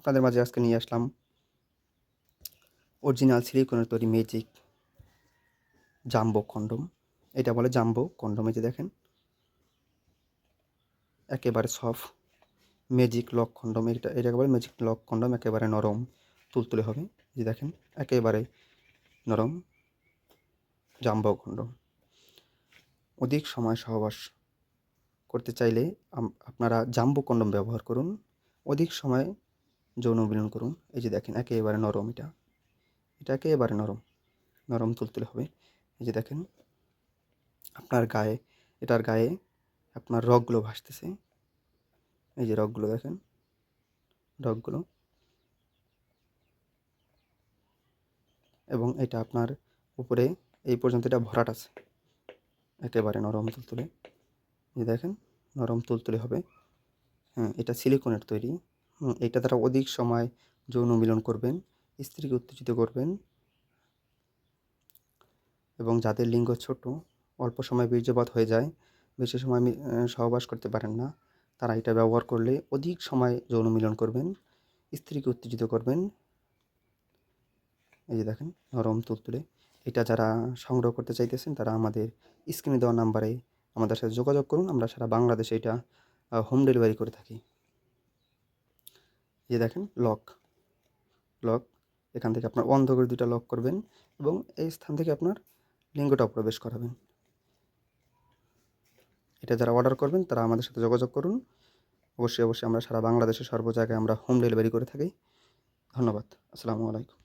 আপনাদের মাঝে আজকে নিয়ে আসলাম অরিজিনাল সিলিকনের তৈরি ম্যাজিক জাম্বো কন্ডম। এটা বলে জাম্বো কন্ডম। এই যে দেখেন, একেবারে সফট ম্যাজিক লক কন্ডম। এটাকে বলে ম্যাজিক লক কন্ডম। একেবারে নরম তুলতুলে হবে। এই যে দেখেন, একেবারে নরম জাম্বো কন্ডম। অধিক সময় সহবাস করতে চাইলে আপনারা জাম্বো কন্ডম ব্যবহার করুন। অধিক সময় যৌন মিলন করুন। এই যে দেখেন, একেবারে নরম। এটা একেবারে নরম তুলতুলে হবে। এই যে দেখেন, এটার গায়ে আপনার রগগুলো ভাসতেছে। এই যে রগগুলো দেখেন, রগগুলো। এবং এটা আপনার উপরে এই পর্যন্ত এটা ভরাট আছে। একেবারে নরম তুলতুলে। এই দেখেন, নরম তুলতুলে হবে। হ্যাঁ, এটা সিলিকনের তৈরি। এটা দ্বারা অধিক সময় যৌন মিলন করবেন, স্ত্রীকে উত্তেজিত করবেন। এবং যাদের লিঙ্গ ছোট, অল্প সময় বীর্যপাত হয়ে যায়, বেশি সময় সহবাস করতে পারেন না, তারা এটা ব্যবহার করলে অধিক সময় যৌন মিলন করবেন, স্ত্রীকে উত্তেজিত করবেন। এই যে দেখেন, নরম তুলতুলে। এটা যারা সংগ্রহ করতে চাইতেছেন তারা আমাদের স্ক্রিনে দেওয়া নাম্বারে আমাদের সাথে যোগাযোগ করুন। আমরা সারা বাংলাদেশে এটা হোম ডেলিভারি করে থাকি। এই যে দেখেন, লক। এখান থেকে আপনার বন্ধ করে 2টা লক করবেন এবং এই স্থান থেকে আপনার লিঙ্গটাও প্রবেশ করাবেন। এটা যারা অর্ডার করবেন তারা আমাদের সাথে যোগাযোগ করুন। অবশ্যই আমরা সারা বাংলাদেশের সর্ব জায়গায় আমরা হোম ডেলিভারি করে থাকি। ধন্যবাদ। আসসালামু আলাইকুম।